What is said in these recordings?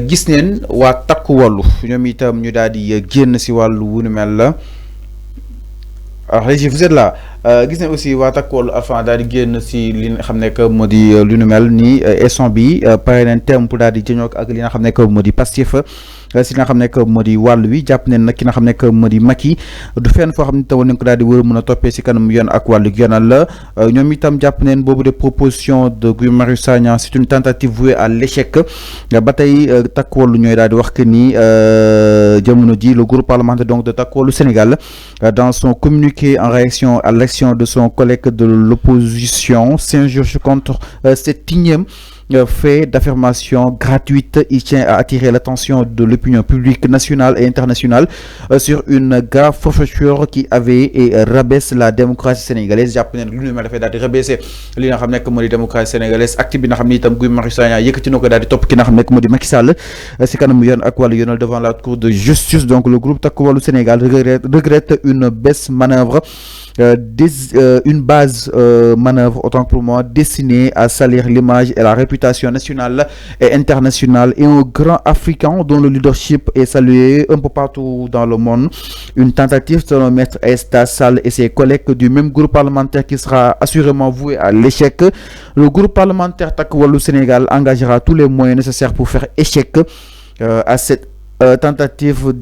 gis neen waa takku wàllu ñoom itam ñu daal di génn si wàllu wu nu mel la Régis vous êtes là gis nañ aussi waa takku wàllu Alpha daal di génn si li nga xam ne que moo di lu nu mel nii instant bi pare nañ terme pour daal di jëñoo ak li nga xam ne que moo di Pastef si nga xam ne que moo di wàll wi jàpp neen nag ki nga xam ne que moo di Macky du fenn foo xam ne tawoon nañ ko daal di war a mën a toppee si kanam yoon ak wàllu yoonal la ñoom itam jàpp neen boobu de proposition de Guy Marius Sagna c'est une tentative vouée à l'échec ba tey takku wàllu ñooy daal di wax que ni jamono ji le groupe parlementaire donc de takku wàllu Sénégal dans son communiqué en réaction à l'action de son collègue de l'opposition s'insurge contre cette énième fait d'affirmation gratuite. Il tient à attirer l'attention de l'opinion publique nationale et internationale sur une grave forfaiture qui avait et rabaisse la démocratie sénégalaise. jàpp ne lu ñu mel dafay daal di rabaisser li nga xam nekk moo di démocratie sénégalaise acte bi nga xam ne itam Guy Marius Sagna yëkkati na ko daal di topp ki nga xam nekk une Macky Sall si kanam yoon ak wàllu yoonal devant la cour de justice. Donc le groupe Takku Wallu Sénégal regrette une baisse manœuvre une base manœuvre autant pour moi destinée à salir l'image et la réputation nationale et internationale et un grand africain dont le leadership est salué un peu partout dans le monde. Une tentative selon Maître Aïssata Tall et ses collègues du même groupe parlementaire qui sera assurément voué à l'échec. Le groupe parlementaire Takku Wallu Sénégal engagera tous les moyens nécessaires pour faire échec à cette tentative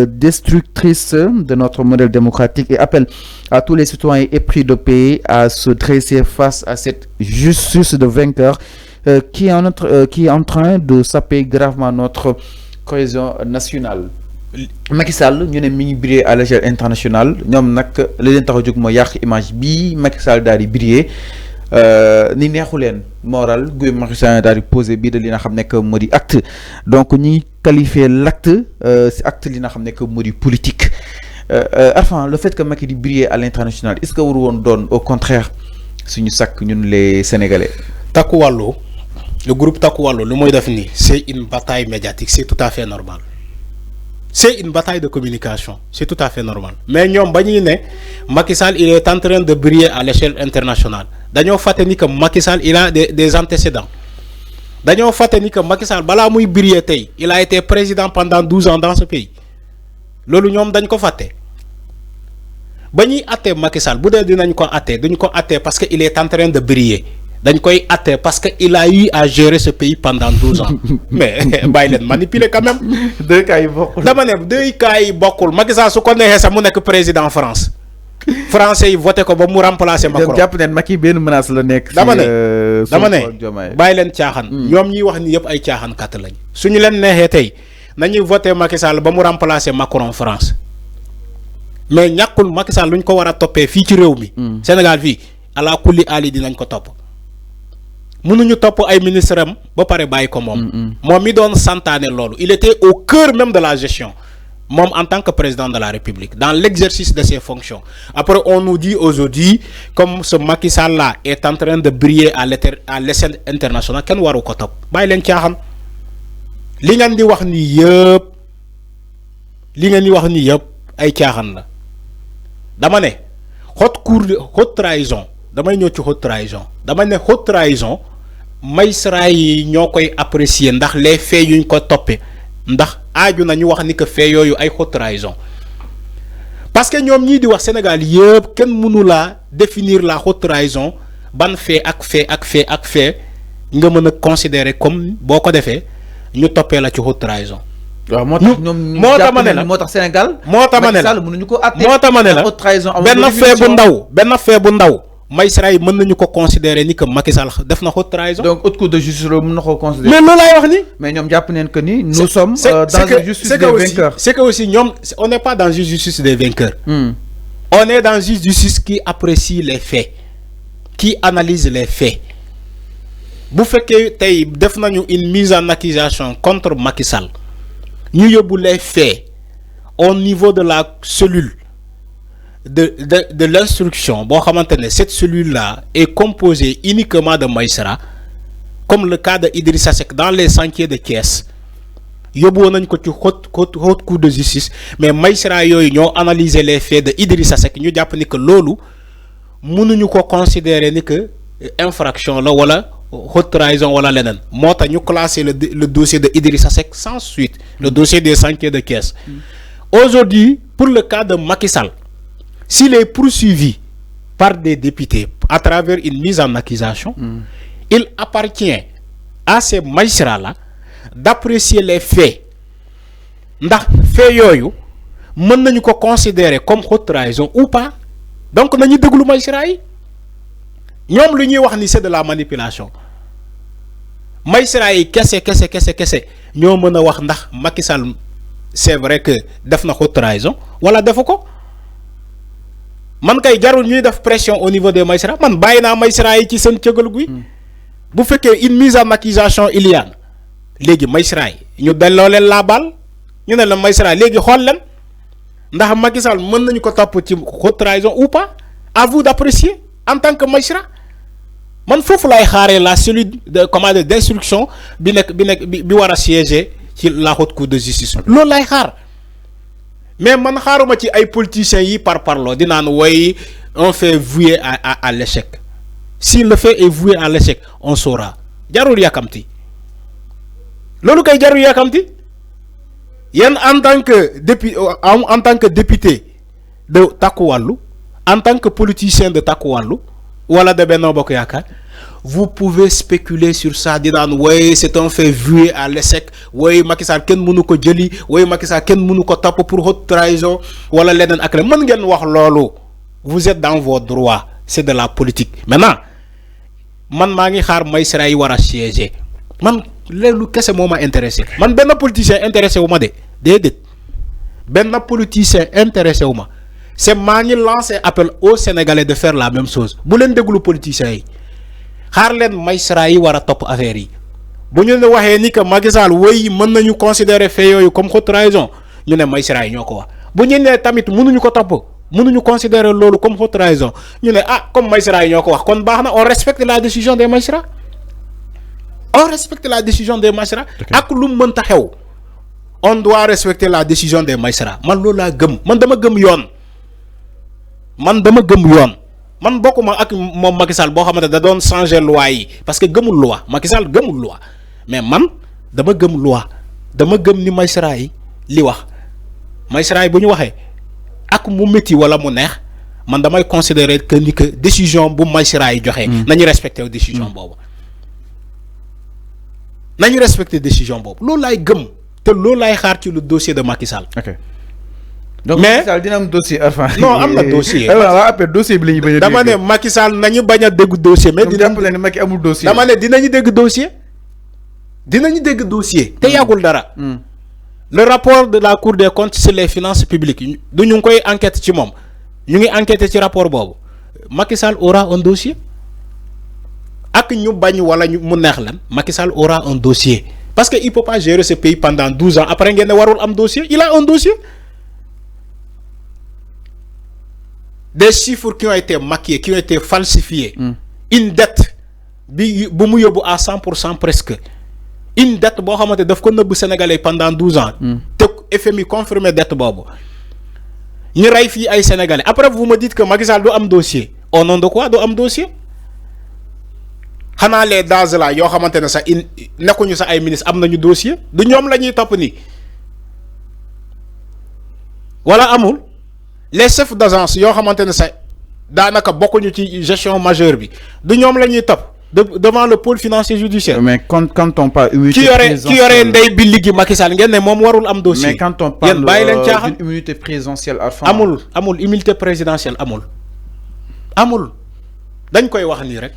destructrice de notre modèle démocratique et appelle à tous les citoyens épris de paix à se dresser face à cette justice de vainqueur qui est en train de saper gravement notre cohésion nationale. Macky Sall ñu ne mi ngi briller à l'échelle internationale ñoom nag li leen tax a jóg mooy yàq image bii Macky Sall daal di briller ni neexu leen moral Guy Marius Sagna daal di posé bii de li nga xam ne que moo di acte donc ñi qualifier l'acte c'est acte li nga xam ne que moo di politique enfin le fait que Macky di briller à l'international est-ce que waru woon doon au contraire suñu sakk ñun les Sénégalais. Takku Wallu le groupe Takku Wallu lu mooy def nii c'est une bataille médiatique c'est tout à fait normal. C'est une bataille de communication, c'est tout à fait normal. Mais ñom bañuy né Macky Sall il est en train de briller à l'échelle internationale. Dañoo faté ni que Macky Sall il a des antécédents. Dañoo faté ni que Macky Sall bala muy briller tay, il a été président pendant 12 ans dans ce pays. Lolu ñom dañ ko faté. Bañuy atté Macky Sall bu dé dinañ ko atté, duñ ko atté parce que il est en train de briller. Dañ koy atté parce que il a eu à gérer ce pays pendant 12 ans. Mais bàyyi leen manipuler quand même. deux cas yi bokkul. dama ne deux cas yi bokkul Macky Sall su ko neexee sax mu nekk président France. Français yi voté ko ba mu remplacer Macron. jàpp ne Macky benn menace la nekk. dama ne bàyyi leen caaxaan. ñoom ñiy wax ni yëpp ay caaxaan kat lañ. suñu leen neexee tey nañuy voté Macky Sall ba mu remplacer Macron France. mais ñàkkul Macky Sall luñ ko war a toppee fii ci réew mi. Sénégal fii ala kulli ali dinañ ko topp. mënuñu topp ay ministre am ba pare bàyyi ko moom. moom mi doon santaane loolu il était au cœur même de la gestion moom en tant que président de la République dans l'exercice de ses fonctions. Après on nous dit aujourd'hui comme ce Macky Sall là est en train de briller à l'échelle internationale kenn waru ko topp bàyyi leen caaxaan li ngeen di wax ni yëpp ay caaxaan la dama ne haute trahison damay ñëw ci haute trahison dama ne haute trahison magistrat yi ñoo koy apprécier ndax les faits yuñ ko toppee ndax aaju na ñu wax ni que faits yooyu ay haute trahison parce que ñoom ñii di wax Sénégal yëpp kenn mënu laa définir la haute trahison ban fait ak fait nga mën a considérer comme boo ko defee ñu toppee la ci haute trahison. waaw moo tax ñoom moo tax ma ne la moo tax Sénégal. moo tax ma ne la mënuñu ko àtte. moo tax ma ne la haute trahison benn fait bu ndaw. magistrat yi mën nañu ko considérer ni que Macky Sall def na haute trahison. donc haute cour de justice mën na ko considérer. mais loolu laay wax ni. mais ñoom jàpp neen que ni. nous sommes dans une justice des vainqueurs. c'est que aussi ñoom on n'est pas dans une justice des vainqueurs. on est dans une justice qui apprécie les faits qui analyse les faits bu fekkee tey def nañu une mise en accusation contre Macky Sall ñu yóbbu les faits au niveau de la cellule. De l'instruction, bon, cette cellule-là est composée uniquement de magistrats, comme le cas de Idrissa Seck dans les sentiers de Thiès. Yóbbu nañ ko ci haute cour de justice mais magistrats yooyu ñoo analyser les faits de Idrissa Seck ñu jàpp ni que loolu mënuñu ko considérer ni que infraction la wala haute trahison wala lenen mota ñu classer le dossier de Idrissa Seck sans suite, le dossier des sentiers de caisse. Aujourd'hui, pour le cas de Macky Sall, s'il est poursuivi par des députés à travers une mise en accusation, il appartient à ces magistrats-là d'apprécier les faits. Ndax fait yoyu mën nañu ko considérer comme haute trahison ou pas. Donc nañu déglu magistrat yi ñom lu ñuy wax ni c'est de la manipulation. Magistrat yi kese ñoo mëna wax ndax Macky Sall c'est vrai que def na haute trahison wala defu ko. Man kay jarul ñuy def pression au niveau des magistrats man bayina magistrat yi ci seen cëgal guy bu fekkee une mise en accusation il y a légui magistrat yi ñu delloo leen la balle ñu ne la magistrat légui xool leen ndax Macky Sall mën nañu ko topp ci haute trahison ou pas. À vous d'apprécier en tant que magistrat. Man fofu lay xaré la cellule de commande d'instruction bi wara siéger ci la haute cour de justice. Lool lay xaar. Mais man xaaruma ci ay politiciens yi par parlo di nan way on fait vouer à l'échec. Si le fait est voué à l'échec, on saura. Jarul yakamti. Loolu kay jarul yakamti. Yen en tant que député de Takku Wallu, en tant que politicien de Takku Wallu wala de Benno Bokk Yaakaar, vous pouvez spéculer sur ça di nan way c'est un fait voué à l'échec, way Macky Sall ken mënu ko jëli, way Macky Sall ken mënu ko top pour haute trahison wala lenen ak le mën ngeen wax lolu. Vous êtes dans vos droits, c'est de la politique. Maintenant man ma ngi xaar magistrat yi wara siéger. Man lolu kessé moma intéressé. Man benn politicien intéressé wu ma de. Dédét. Benn politicien intéressé wu ma. C'est maa ngi lancer appel aux Sénégalais de faire la même chose. Bu len déglu politiciens yi. Xaar len magistrat yi wara top affaire yi. Bu ñu ne waxé ni que Macky Sall way mën nañu considérer fait yoyu comme haute trahison, ñu ne magistrat yi ñoko wax. Bu ñu ne tamit mënuñu ko top, mënuñu considérer lolu comme haute trahison, ñu ne comme magistrat yi ñoko wax kon baxna on respecte la décision des magistrats. On respecte la décision des magistrats. Ak lu mënta xew. On doit respecter la décision des magistrats. Man loolu la gëm. Man dama gëm yoon. Man bokkuma ak mom Macky Sall bo xamante da doon changer loi yi parce que gëmul loi. Macky Sall gëmul loi. Mais man dama gëm loi. Dama gëm ni magistrat yi li wax. Magistrat yi bu ñu waxee ak mu métti wala mu neex man damay considérer que ni que décision bu magistrat yi joxe nañu respecter décision boobu. Nañu respecter décision boobu. Loolu lay gëm te loolu lay xaar ci le dossier de Macky Sall. OK. Donc Macky Sall dina am dossier non am na dossier. Après dossier bi la ñu bañ a. Dama ne Macky Sall nañu bañ a dégg dossier mais dina ne Macky amul dossier. Dama ne dinañu dégg dossier. Dinañu dégg dossier te yàggul dara. Le rapport de la Cour des comptes sur les finances publiques du ñu ngi koy enquête ci moom ñu ngi enquêter ci rapport boobu Macky Sall aura un dossier. Ak ñu bañ wala ñu mu neex lan Macky Sall aura un dossier parce que il peut pas gérer ce pays pendant 12 ans après ngeen ne warul am dossier. Il a un dossier. Des chiffres qui ont été maquillés, qui ont été falsifiés. Une dette bi bu mu yóbbu à 100% presque. Une dette boo xamante daf ko nëbb Sénégalais pendant 12 ans. te FMI confirmé dette boobu. ñu rey fii ay Sénégalais après vous me dites que Macky Sall du am dossier au nom de quoi du am dossier. xanaa les dages là yoo xamante ne sax nekkuñu sax ay ministre am nañu dossier du ñoom la ñuy topp nii wala amul les chefs d'agence yoo xamante ne sax daanaka bokkuñu ci gestion majeure bi du ñoom la ñuy topp devant le pôle financier judiciaire. Mais quand on parle immunité présidentielle, qui aurait ndey bi ligi Macky Sall ngeen ne moom warul am dossier. Mais quand on parle d'une immunité présidentielle amul immunité présidentielle amul dañ koy wax nii rek.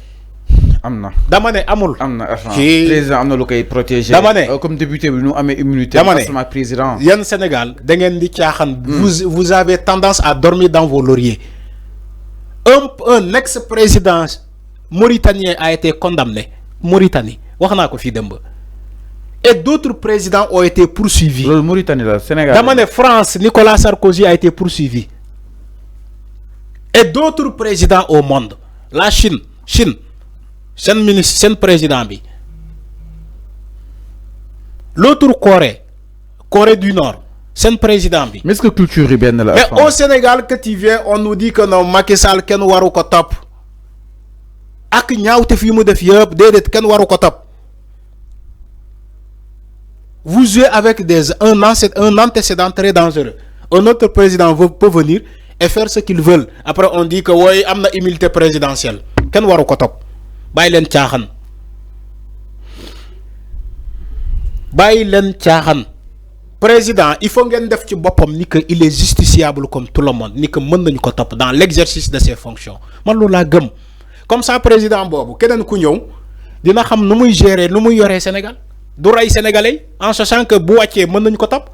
Amna. Dama ne amul. Président amna lu koy protéger. Dama ne comme député bi ñu amé immunité. Dama ne président. Yéen Sénégal da ngeen di caaxaan. Vous avez tendance à dormir dans vos lauriers. Un ex-président mauritanien a été condamné. Mauritanie wax naa ko fii démb. Et d'autres présidents ont été poursuivis. Le Mauritanie là, Sénégal. Dama ne France, Nicolas Sarkozy a été poursuivi. Et d'autres présidents au monde. La Chine. Sen ministre, sen président bi. L'autre Corée du Nord, sen président bi. Mais est-ce que culture est bien là? Mais au Sénégal que tu viens, on nous dit que non Macky Sall ken waru ko top. ak ñaawte fi mu def yëpp déedéet kenn waru ko topp. Vous jouez avec un antécédent très dangereux. Un autre président peut venir et faire ce qu'il veut. Après, on dit que oui, il y a une immunité présidentielle. Ken waru ko top. Bay len tiaxan. Bay len tiaxan. Président, il faut ngeen def ci bopam ni que il est justiciable comme tout le monde, ni que mën nañu ko top dans l'exercice de ses fonctions. Man lo la gëm. Comme ça président bobu keneen ku ñew dina xam nu muy gérer, nu muy yoré Sénégal. Du ray sénégalais en sachant que bu wàccee mën nañu ko top.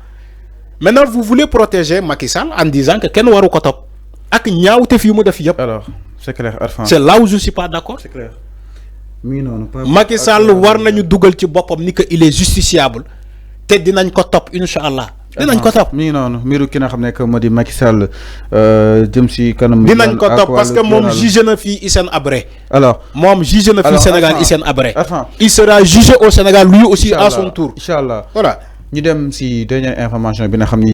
Maintenant vous voulez protéger Macky Sall en disant que kenn waru ko top. Ak ñaawte fi mu def yépp. Alors, c'est clair, Arfan. C'est là où je suis pas d'accord. C'est clair. Macky Sall war nañu duggal ci bopam ni que il est justiciable té dinañ ko top inshallah. Dinañ ko top. Mi nonu miru ki nga xamné que modi Macky Sall jëm ci kanam. Dinañ ko top parce que mom juge na fi Hissène Habré. Alors, mom juge na fi Sénégal Hissène Habré. Il sera jugé au Sénégal lui aussi à son tour. Inch'Allah. Voilà. Ñu dem ci dernière information bi nga xamni